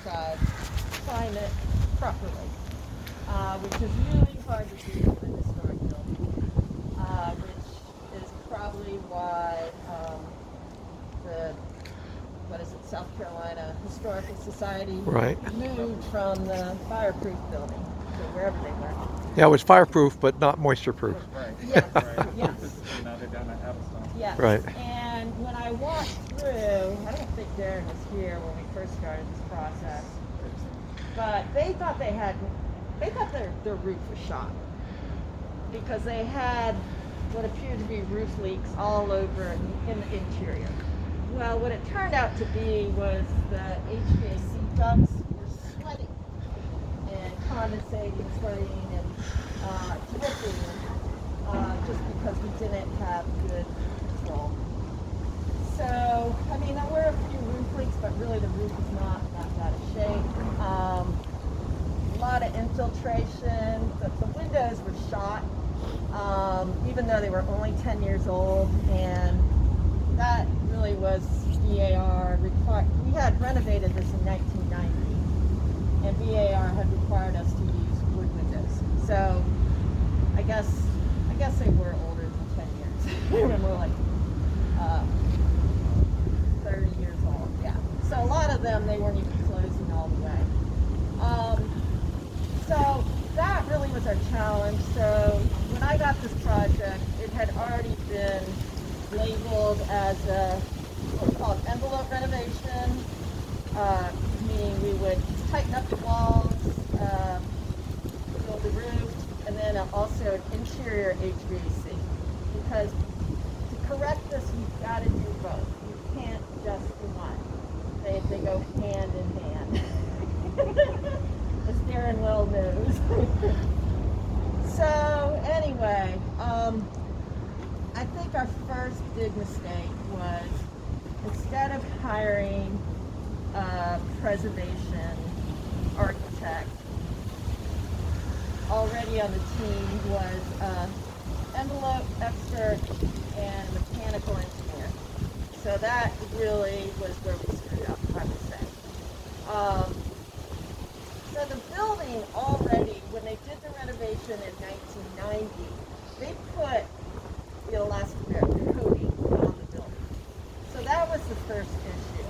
climate properly, which is really hard to do in a historic building, which is probably why the, what is it, South Carolina Historical Society moved from the fireproof building to wherever they were. Yeah, it was fireproof, but not moisture proof. Right. Yes, yes. Now they're down at Addison. Yes. Right. And when I walked through, I don't think Darren was here when we first started this process, but they thought their roof was shot because they had what appeared to be roof leaks all over in the interior. Well, what it turned out to be was the HVAC ducts were sweating and condensating, sweating, and dripping just because we didn't have good control. So, I mean, there were a few roof leaks, but really the roof is not that bad of shape. A lot of infiltration. The windows were shot, even though they were only 10 years old, and that really was VAR required. We had renovated this in 1990, and VAR had required us to use wood windows. So I guess they were older than 10 years. They were more like 30 years old. Yeah. So a lot of them, they weren't even closing all the way. So that really was our challenge. So when I got this project, it had already been labeled as a what's called envelope renovation, meaning we would tighten up the walls, build the roof, and then also an interior HVAC. Because to correct this, you've got to do both. You can't just do one. They go hand in hand. As Darren well knows. So anyway, I think our first big mistake was instead of hiring a preservation architect, already on the team was envelope expert and mechanical engineer. So that really was where we screwed up, I would say. So the building already, when they did the renovation in 1990, they put the elastomeric coating on the building. So that was the first issue.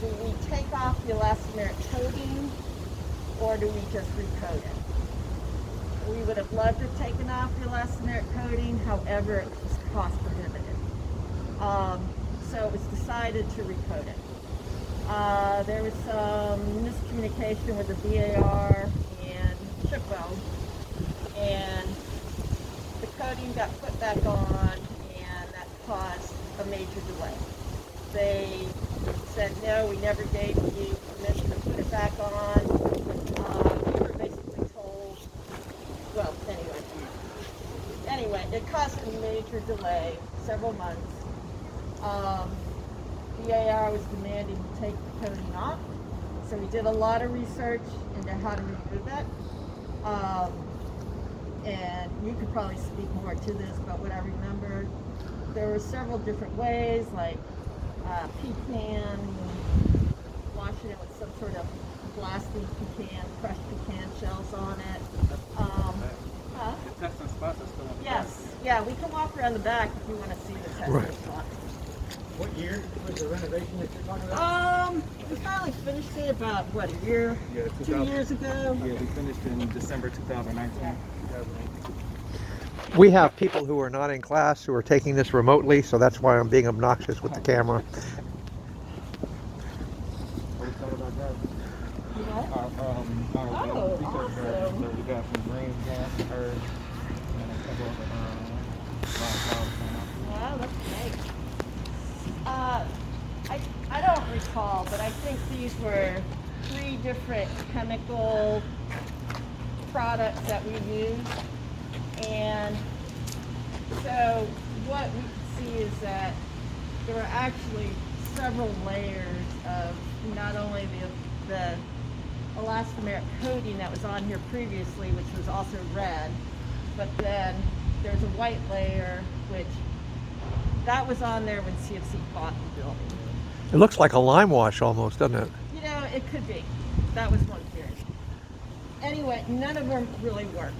Do we take off the elastomeric coating, or do we just recoat it? We would have loved to have taken off the elastomeric coating, however, it was cost prohibitive. So it was decided to recoat it. There was some miscommunication with the VAR and Shipwell, and the coating got put back on, and that caused a major delay. They said, no, we never gave you permission to put it back on. We were basically told, well, anyway, it caused a major delay, several months. VAR was demanding we take the coating off, so we did a lot of research into how to remove it. And you could probably speak more to this, but what I remember, there were several different ways, like pecan, washing it with some sort of blasting pecan, crushed pecan shells on it. The testing spots are still on the Yes, back. yeah, we can walk around the back if you want to see the testing spots. What year was the renovation that you're talking about? We finally finished it about, what, a year? Yeah, 2 years ago? Yeah, we finished in December 2019. Yeah. We have people who are not in class who are taking this remotely, so that's why I'm being obnoxious with the camera. What we thought about that? You know? Our research awesome. garden. So we got some green gas, herbs, and a couple of wildflowers. Wow, that's great. I don't recall, but I think these were 3 different chemical products that we used. And so what we could see is that there were actually several layers of not only the elastomeric coating that was on here previously, which was also red, but then there's a white layer, which that was on there when CFC bought the building. It looks like a lime wash almost, doesn't it? You know, it could be. That was one theory. Anyway, none of them really worked.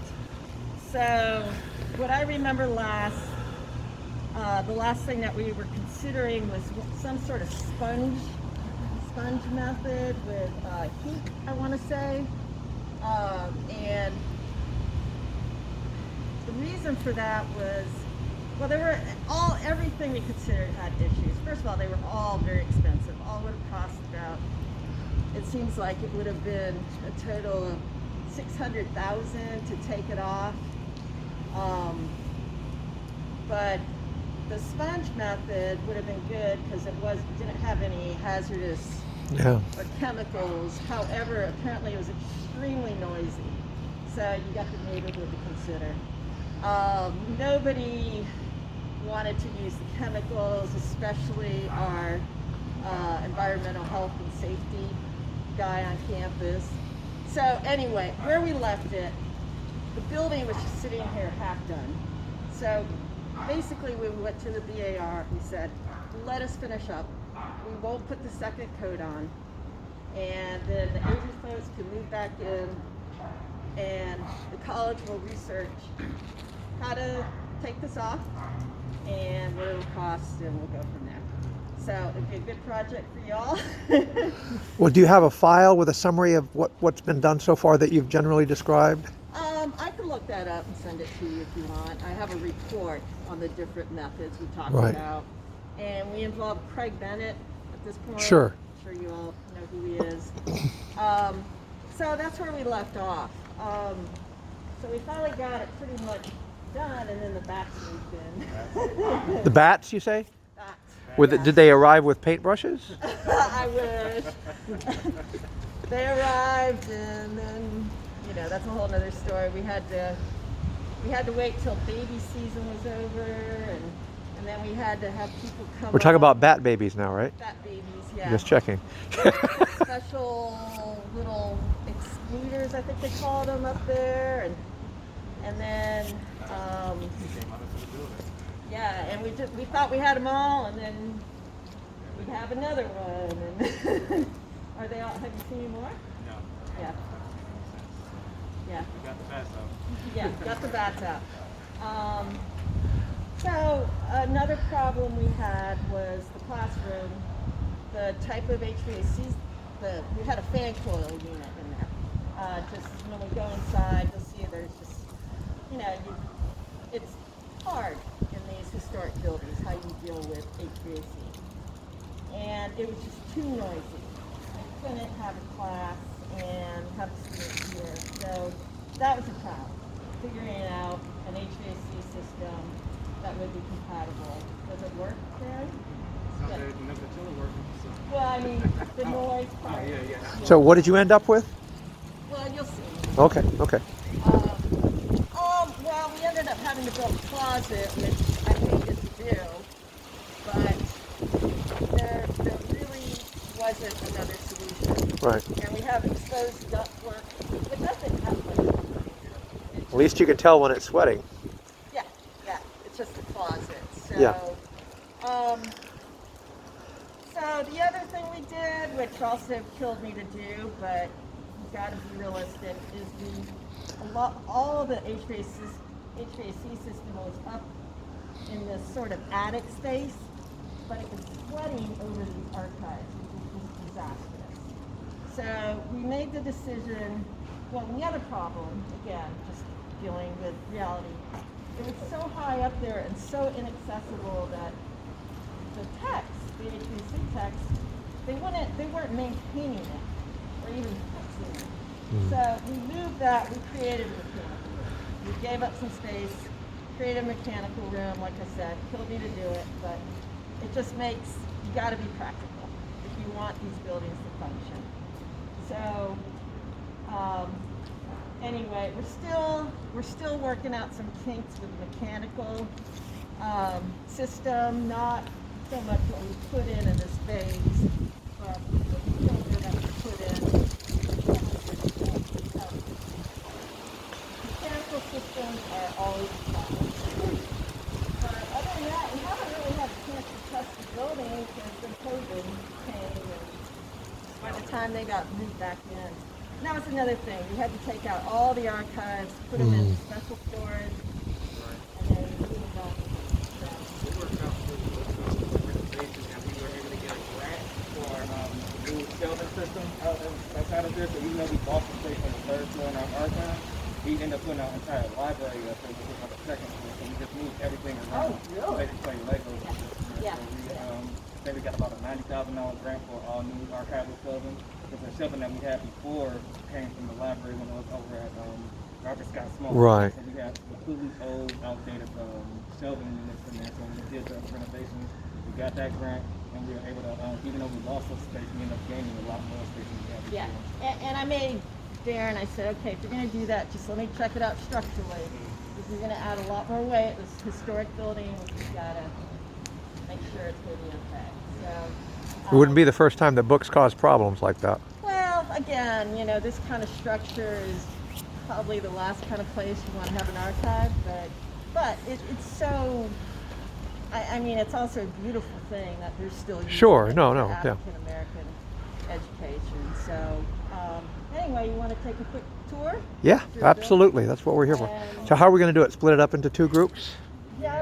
So what I remember the last thing that we were considering was some sort of sponge method with heat, I want to say. And the reason for that was, well, everything we considered had issues. First of all, they were all very expensive. All would have cost about, it seems like it would have been a total of $600,000 to take it off. But the sponge method would have been good because didn't have any hazardous or chemicals. However, apparently it was extremely noisy. So you got the neighborhood to consider. Nobody wanted to use the chemicals, especially our environmental health and safety guy on campus. So anyway, where we left it, the building was just sitting here half done. So basically we went to the BAR, we said, let us finish up. We won't put the second coat on. And then the Avery folks can move back in and the college will research how to take this off and what it'll cost, and we'll go from there. So it'd be a good project for y'all. Well, do you have a file with a summary of what's been done so far that you've generally described? I can look that up and send it to you if you want. I have a report on the different methods we talked Right. about. And we involved Craig Bennett at this point. Sure. I'm sure you all know who he is. So that's where we left off. So we finally got it pretty much done, and then the bats moved in. The bats, you say? Bats. Did they arrive with paintbrushes? I wish. They arrived, and then, that's a whole nother story. We had to wait till baby season was over, and then we had to have people come. We're talking up. about bat babies now, right? Bat babies, yeah. Just checking. Special little excluders, I think they called them up there, and then yeah, and we thought we had them all, and then we'd have another one. And are they all? Have you seen any more? No. Yeah. Yeah. We got the bats out. Yeah, got the bats out. So another problem we had was the classroom, the type of HVAC. We had a fan coil unit in there. Just when we go inside, you'll see there's just, it's hard in these historic buildings how you deal with HVAC. And it was just too noisy. I couldn't have a class and have students here. So that was a problem, figuring out an HVAC system that would be compatible. Does it work, Karen? Sounds like the chiller working. So. Well, I mean, the noise part. Yeah. So what did you end up with? Well, you'll see. Okay. Well, we ended up having to build a closet, which I hated to do, but there really wasn't another solution. Right. And we have exposed ductwork. It doesn't have much. At least you can tell when it's sweating. Yeah, it's just a closet. So, Yeah. So the other thing we did, which also killed me to do, but you've got to be realistic, is all the HVAC system was up in this sort of attic space, but it was sweating over these archives, which was disastrous. So we made the decision. Well, the other problem, again, just dealing with reality, it was so high up there and so inaccessible that the techs, the HVAC techs, they weren't maintaining it or even fixing it. So we moved that, we created a mechanical room. We gave up some space, created a mechanical room, like I said, killed me to do it, but it just makes, you gotta be practical if you want these buildings to function. So, anyway, we're still working out some kinks with the mechanical system, not so much what we put in this phase, but the filter that we put in. Mechanical systems are always a problem. But other than that, we haven't really had a chance to test the building because the COVID came, and by the time they got moved back in. And that was another thing. We had to take out all the archives, put them in special storage, and then move them. We worked out with the organization and we were able to get a grant for new shelving system outside of this. So even though we lost the space on the third floor in our archive, we ended up putting our entire library up there, which was on the second floor. So we just moved everything around. Oh, really? They just play Legos. Yeah. So we, I think we got about a $90,000 grant for all new archival shelving. Because the shelving that we had before came from the library when it was over at Robert Scott Small. Right. So we had completely old, outdated shelving units in there. So when we did the renovations, we got that grant, and we were able to, even though we lost some space, we ended up gaining a lot more space than we had Yeah, before. and I made Darren, I said, okay, if you're going to do that, just let me check it out structurally. If you're going to add a lot more weight, this historic building, we've got to make sure it's going to be okay. So, It wouldn't be the first time that books cause problems like that. well, again, you know, this kind of structure is probably the last kind of place you want to have an archive, but it's so. I mean, it's also a beautiful thing that there's still using Sure, it no, for no, yeah. African American education. So, anyway, you want to take a quick tour? Yeah, Through the absolutely. That's what we're here for. And- So how are we going to do it? Split it up into two groups? Yeah, I don't